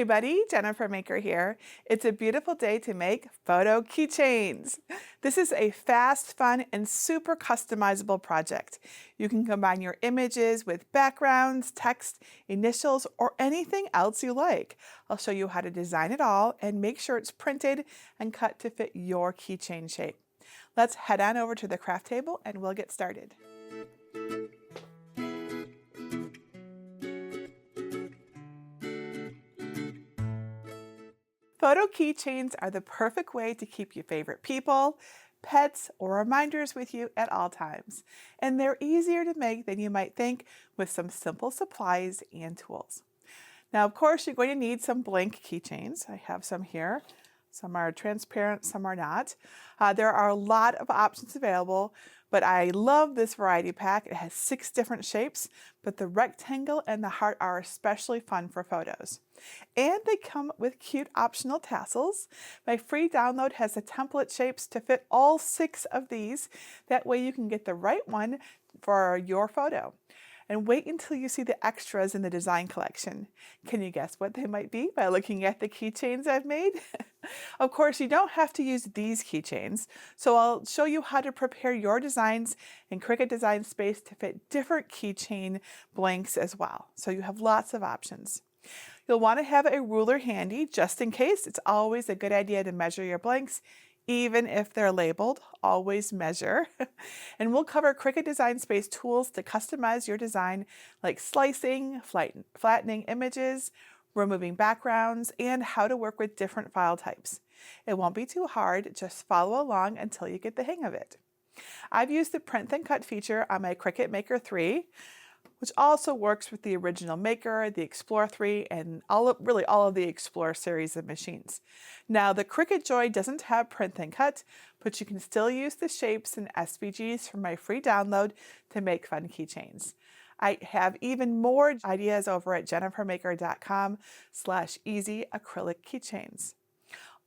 everybody, Jennifer Maker here. It's a beautiful day to make photo keychains. This is a fast, fun, and super customizable project. You can combine your images with backgrounds, text, initials, or anything else you like. I'll show you how to design it all and make sure it's printed and cut to fit your keychain shape. Let's head on over to the craft table and we'll get started. Photo keychains are the perfect way to keep your favorite people, pets, or reminders with you at all times. And they're easier to make than you might think with some simple supplies and tools. Now, of course, you're going to need some blank keychains. I have some here. Some are transparent, some are not. There are a lot of options available, but I love this variety pack. It has 6 different shapes, but the rectangle and the heart are especially fun for photos. And they come with cute optional tassels. My free download has the template shapes to fit all 6 of these. That way you can get the right one for your photo. And wait until you see the extras in the design collection. Can you guess what they might be by looking at the keychains I've made? Of course, you don't have to use these keychains, so I'll show you how to prepare your designs in Cricut Design Space to fit different keychain blanks as well. So you have lots of options. You'll want to have a ruler handy just in case. It's always a good idea to measure your blanks. Even if they're labeled, always measure. And we'll cover Cricut Design Space tools to customize your design, like slicing, flattening images, removing backgrounds, and how to work with different file types. It won't be too hard, just follow along until you get the hang of it. I've used the Print Then Cut feature on my Cricut Maker 3, which also works with the original Maker, the Explorer 3, and all of the Explorer series of machines. Now, the Cricut Joy doesn't have Print Then Cut, but you can still use the shapes and SVGs from my free download to make fun keychains. I have even more ideas over at jennifermaker.com/easy acrylic keychains.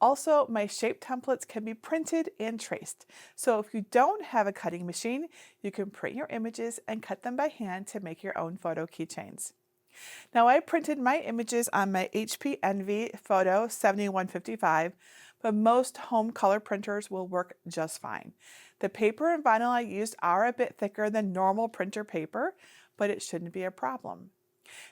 Also, my shape templates can be printed and traced. So if you don't have a cutting machine, you can print your images and cut them by hand to make your own photo keychains. Now, I printed my images on my HP Envy Photo 7155, but most home color printers will work just fine. The paper and vinyl I used are a bit thicker than normal printer paper, but it shouldn't be a problem.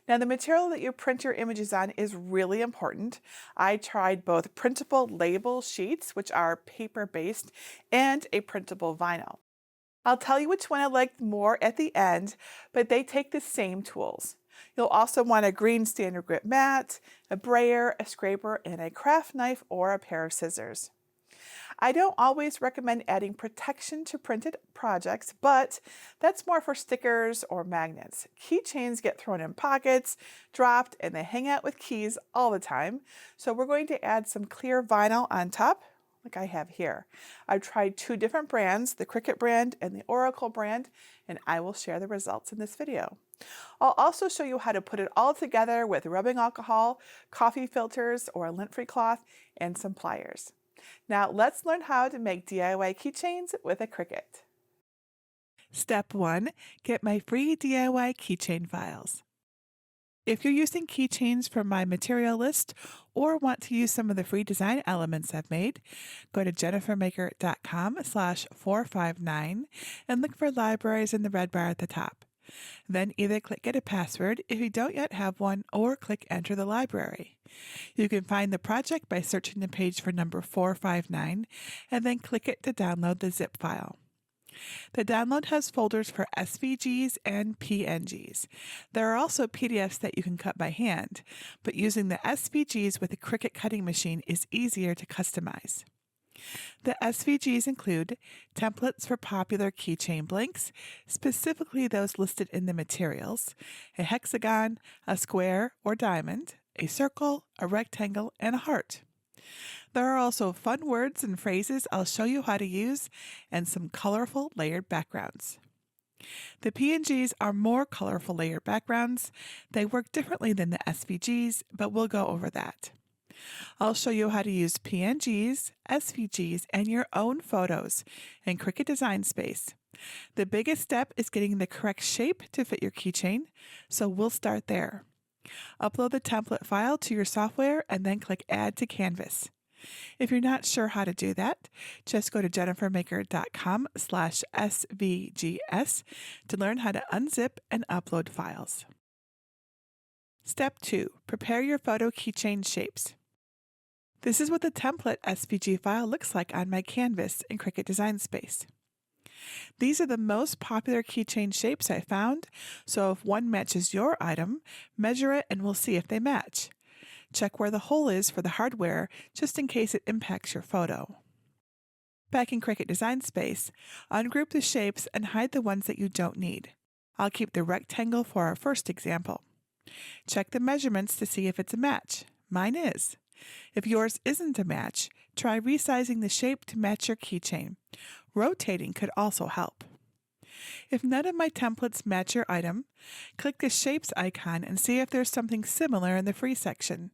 Now, the material that you print your images on is really important. I tried both printable label sheets, which are paper-based, and a printable vinyl. I'll tell you which one I liked more at the end, but they take the same tools. You'll also want a green standard grip mat, a brayer, a scraper, and a craft knife or a pair of scissors. I don't always recommend adding protection to printed projects, but that's more for stickers or magnets. Keychains get thrown in pockets, dropped, and they hang out with keys all the time. So we're going to add some clear vinyl on top, like I have here. I've tried 2 different brands, the Cricut brand and the Oracle brand, and I will share the results in this video. I'll also show you how to put it all together with rubbing alcohol, coffee filters, or a lint-free cloth, and some pliers. Now let's learn how to make DIY keychains with a Cricut. Step 1. Get my free DIY keychain files. If you're using keychains from my material list or want to use some of the free design elements I've made, go to jennifermaker.com/459 and look for libraries in the red bar at the top. Then either click Get a Password if you don't yet have one, or click Enter the library. You can find the project by searching the page for number 459 and then click it to download the zip file. The download has folders for SVGs and PNGs. There are also PDFs that you can cut by hand, but using the SVGs with a Cricut cutting machine is easier to customize. The SVGs include templates for popular keychain blanks, specifically those listed in the materials, a hexagon, a square or diamond, a circle, a rectangle, and a heart. There are also fun words and phrases I'll show you how to use, and some colorful layered backgrounds. The PNGs are more colorful layered backgrounds. They work differently than the SVGs, but we'll go over that. I'll show you how to use PNGs, SVGs, and your own photos in Cricut Design Space. The biggest step is getting the correct shape to fit your keychain, so we'll start there. Upload the template file to your software and then click Add to Canvas. If you're not sure how to do that, just go to jennifermaker.com/svgs to learn how to unzip and upload files. Step 2. Prepare your photo keychain shapes. This is what the template SVG file looks like on my canvas in Cricut Design Space. These are the most popular keychain shapes I found, so if one matches your item, measure it and we'll see if they match. Check where the hole is for the hardware, just in case it impacts your photo. Back in Cricut Design Space, ungroup the shapes and hide the ones that you don't need. I'll keep the rectangle for our first example. Check the measurements to see if it's a match. Mine is. If yours isn't a match, try resizing the shape to match your keychain. Rotating could also help. If none of my templates match your item, click the Shapes icon and see if there's something similar in the Free section.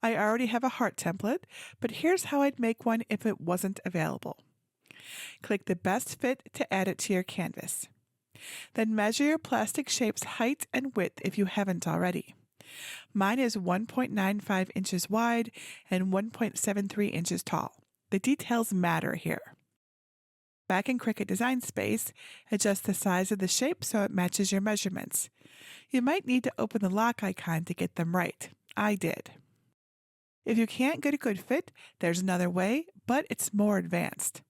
I already have a heart template, but here's how I'd make one if it wasn't available. Click the Best Fit to add it to your canvas. Then measure your plastic shape's height and width if you haven't already. Mine is 1.95 inches wide and 1.73 inches tall. The details matter here. Back in Cricut Design Space, adjust the size of the shape so it matches your measurements. You might need to open the lock icon to get them right. I did. If you can't get a good fit, there's another way, but it's more advanced.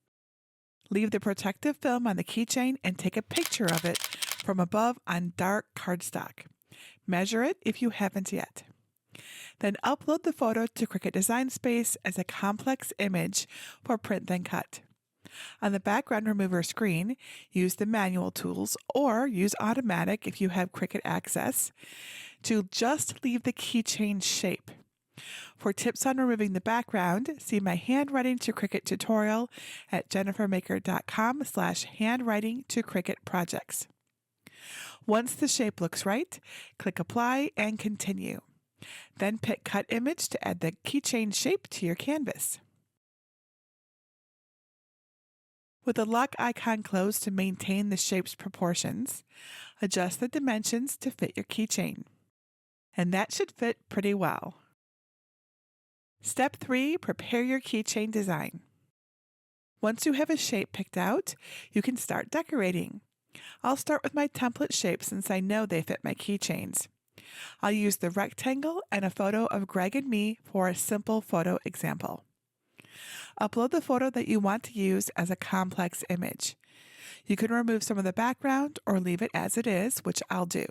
Leave the protective film on the keychain and take a picture of it from above on dark cardstock. Measure it if you haven't yet. Then upload the photo to Cricut Design Space as a complex image for print then cut. On the background remover screen, use the manual tools or use automatic if you have Cricut access to just leave the keychain shape. For tips on removing the background, see my handwriting to Cricut tutorial at jennifermaker.com/handwriting to Cricut projects. Once the shape looks right, click Apply and Continue. Then pick Cut Image to add the keychain shape to your canvas. With the lock icon closed to maintain the shape's proportions, adjust the dimensions to fit your keychain. And that should fit pretty well. Step 3. Prepare your keychain design. Once you have a shape picked out, you can start decorating. I'll start with my template shapes since I know they fit my keychains. I'll use the rectangle and a photo of Greg and me for a simple photo example. Upload the photo that you want to use as a complex image. You can remove some of the background or leave it as it is, which I'll do.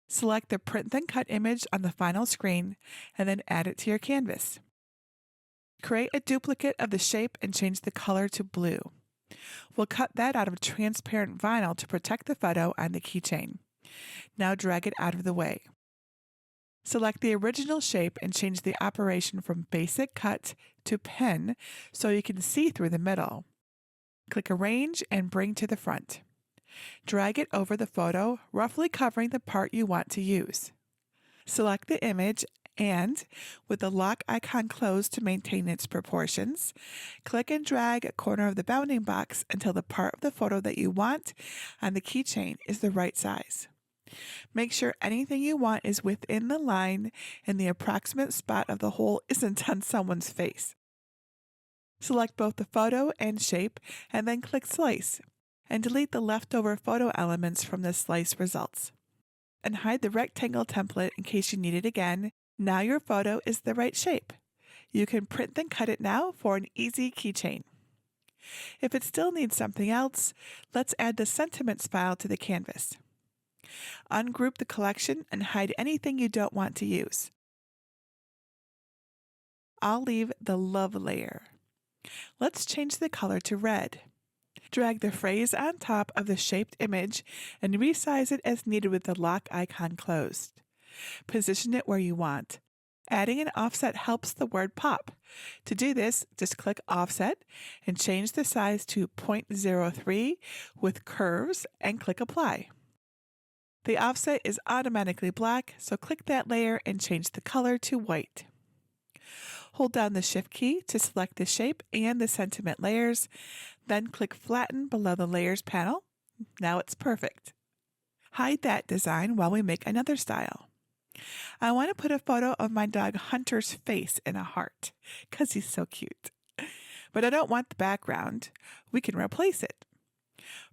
Select the Print Then Cut image on the final screen and then add it to your canvas. Create a duplicate of the shape and change the color to blue. We'll cut that out of transparent vinyl to protect the photo on the keychain. Now drag it out of the way. Select the original shape and change the operation from Basic Cut to Pen so you can see through the middle. Click Arrange and bring to the front. Drag it over the photo, roughly covering the part you want to use. Select the image and, with the lock icon closed to maintain its proportions, click and drag a corner of the bounding box until the part of the photo that you want on the keychain is the right size. Make sure anything you want is within the line and the approximate spot of the hole isn't on someone's face. Select both the photo and shape and then click Slice and delete the leftover photo elements from the slice results. And hide the rectangle template in case you need it again. Now your photo is the right shape. You can print then cut it now for an easy keychain. If it still needs something else, let's add the sentiments file to the canvas. Ungroup the collection and hide anything you don't want to use. I'll leave the love layer. Let's change the color to red. Drag the phrase on top of the shaped image and resize it as needed with the lock icon closed. Position it where you want. Adding an offset helps the word pop. To do this, just click Offset and change the size to 0.03 with curves and click Apply. The offset is automatically black, so click that layer and change the color to white. Hold down the Shift key to select the shape and the sentiment layers, then click Flatten below the Layers panel. Now it's perfect. Hide that design while we make another style. I want to put a photo of my dog Hunter's face in a heart because he's so cute. But I don't want the background. We can replace it.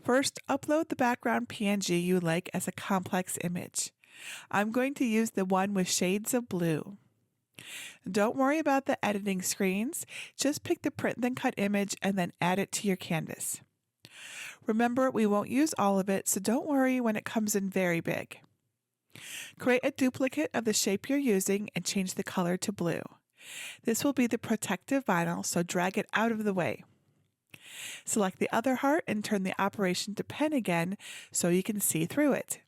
First, upload the background PNG you like as a complex image. I'm going to use the one with shades of blue. Don't worry about the editing screens. Just pick the print then cut image and then add it to your canvas. Remember, we won't use all of it, so don't worry when it comes in very big. Create a duplicate of the shape you're using and change the color to blue. This will be the protective vinyl, so drag it out of the way. Select the other heart and turn the operation to pen again so you can see through it.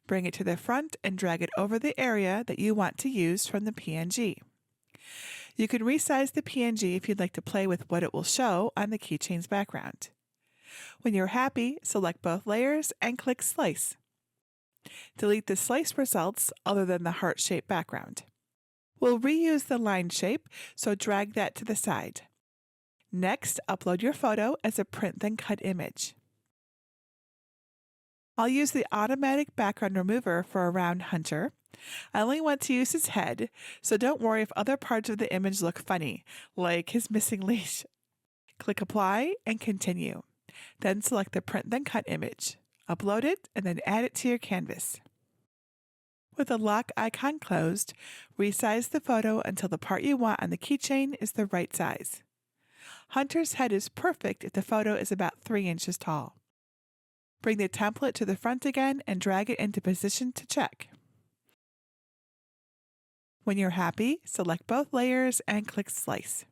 Bring it to the front and drag it over the area that you want to use from the PNG. You can resize the PNG if you'd like to play with what it will show on the Keychain's background. When you're happy, select both layers and click Slice. Delete the slice results other than the heart-shaped background. We'll reuse the line shape, so drag that to the side. Next, upload your photo as a print then cut image. I'll use the automatic background remover for around Hunter. I only want to use his head, so don't worry if other parts of the image look funny, like his missing leash. Click Apply and Continue. Then select the print then cut image. Upload it and then add it to your canvas. With the lock icon closed, resize the photo until the part you want on the keychain is the right size. Hunter's head is perfect if the photo is about 3 inches tall. Bring the template to the front again and drag it into position to check. When you're happy, select both layers and click Slice.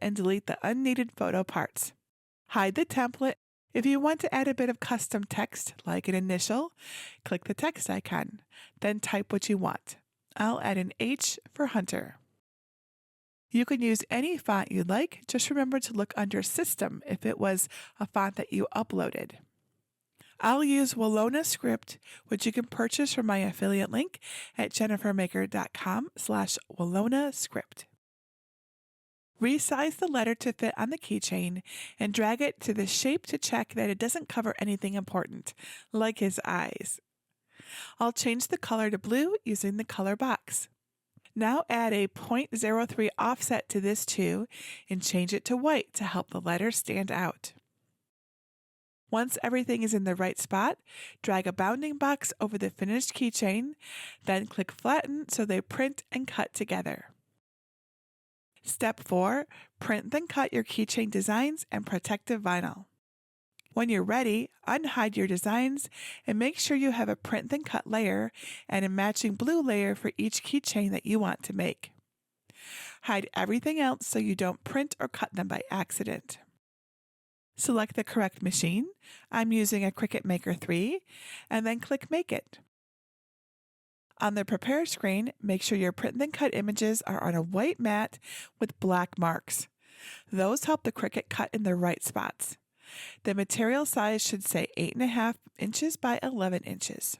And delete the unneeded photo parts. Hide the template. If you want to add a bit of custom text, like an initial, click the text icon, then type what you want. I'll add an H for Hunter. You can use any font you like, just remember to look under System if it was a font that you uploaded. I'll use Walona Script, which you can purchase from my affiliate link at jennifermaker.com/Walona Script. Resize the letter to fit on the keychain and drag it to the shape to check that it doesn't cover anything important, like his eyes. I'll change the color to blue using the color box. Now add a 0.03 offset to this too and change it to white to help the letter stand out. Once everything is in the right spot, drag a bounding box over the finished keychain, then click Flatten so they print and cut together. Step 4. Print then cut your keychain designs and protective vinyl. When you're ready, unhide your designs and make sure you have a print then cut layer and a matching blue layer for each keychain that you want to make. Hide everything else so you don't print or cut them by accident. Select the correct machine. I'm using a Cricut Maker 3, and then click Make It. On the Prepare screen, make sure your print then cut images are on a white mat with black marks. Those help the Cricut cut in the right spots. The material size should say 8.5 inches by 11 inches.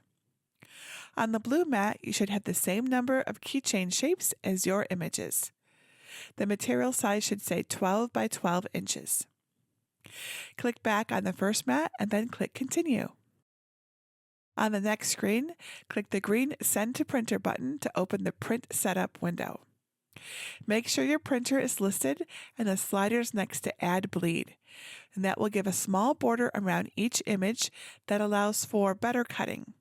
On the blue mat, you should have the same number of keychain shapes as your images. The material size should say 12 by 12 inches. Click back on the first mat and then click Continue. On the next screen, click the green Send to Printer button to open the Print Setup window. Make sure your printer is listed and the sliders next to Add Bleed, and that will give a small border around each image that allows for better cutting.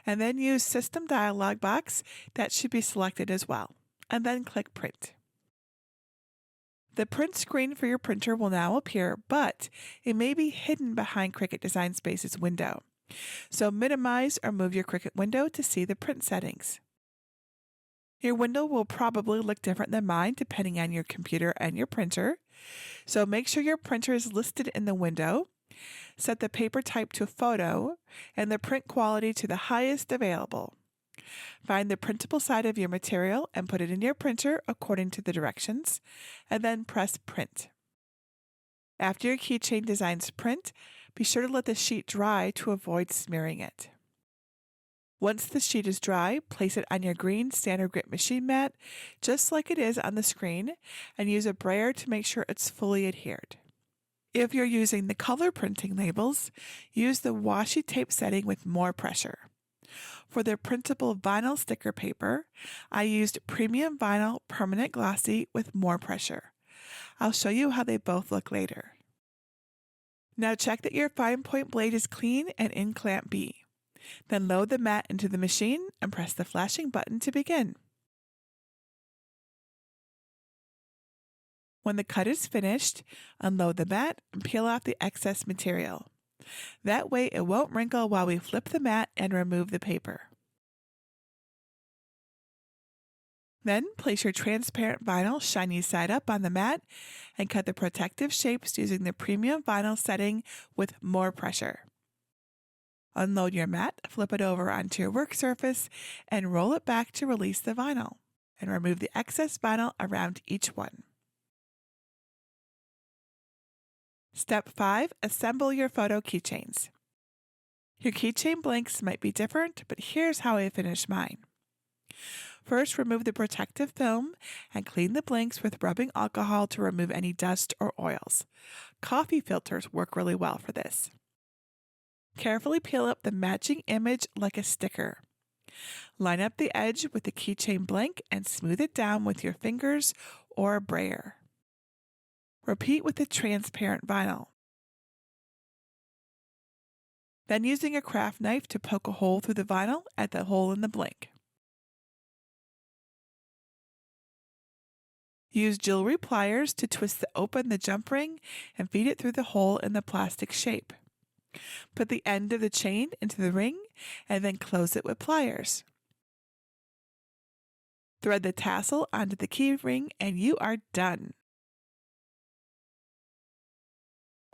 And then use System dialog box, that should be selected as well, and then click Print. The print screen for your printer will now appear, but it may be hidden behind Cricut Design Space's window. So minimize or move your Cricut window to see the print settings. Your window will probably look different than mine depending on your computer and your printer. So make sure your printer is listed in the window. Set the paper type to photo and the print quality to the highest available. Find the printable side of your material and put it in your printer according to the directions, and then press Print. After your keychain designs print, be sure to let the sheet dry to avoid smearing it. Once the sheet is dry, place it on your green standard grip machine mat, just like it is on the screen, and use a brayer to make sure it's fully adhered. If you're using the color printing labels, use the washi tape setting with more pressure. For the printable vinyl sticker paper, I used premium vinyl permanent glossy with more pressure. I'll show you how they both look later. Now check that your fine point blade is clean and in clamp B. Then load the mat into the machine and press the flashing button to begin. When the cut is finished, unload the mat and peel off the excess material. That way it won't wrinkle while we flip the mat and remove the paper. Then place your transparent vinyl shiny side up on the mat and cut the protective shapes using the premium vinyl setting with more pressure. Unload your mat, flip it over onto your work surface, and roll it back to release the vinyl, and remove the excess vinyl around each one. Step 5. Assemble your photo keychains. Your keychain blanks might be different, but here's how I finish mine. First, remove the protective film and clean the blanks with rubbing alcohol to remove any dust or oils. Coffee filters work really well for this. Carefully peel up the matching image like a sticker. Line up the edge with the keychain blank and smooth it down with your fingers or a brayer. Repeat with the transparent vinyl. Then using a craft knife to poke a hole through the vinyl at the hole in the blank. Use jewelry pliers to open the jump ring and feed it through the hole in the plastic shape. Put the end of the chain into the ring and then close it with pliers. Thread the tassel onto the key ring and you are done.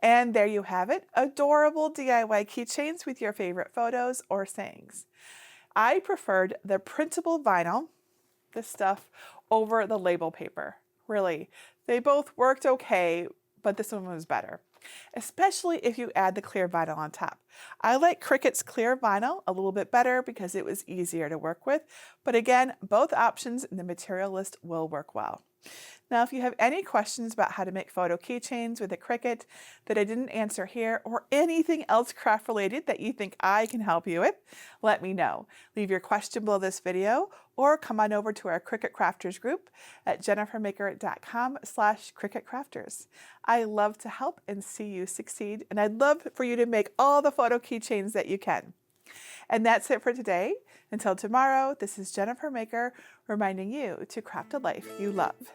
And there you have it, adorable DIY keychains with your favorite photos or sayings. I preferred the printable vinyl, this stuff, over the label paper. Really, they both worked okay, but this one was better, especially if you add the clear vinyl on top. I like Cricut's clear vinyl a little bit better because it was easier to work with, but again, both options in the material list will work well. Now, if you have any questions about how to make photo keychains with a Cricut that I didn't answer here, or anything else craft related that you think I can help you with, let me know. Leave your question below this video or come on over to our Cricut Crafters group at jennifermaker.com/CricutCrafters. I love to help and see you succeed, and I'd love for you to make all the photo keychains that you can. And that's it for today. Until tomorrow, this is Jennifer Maker reminding you to craft a life you love.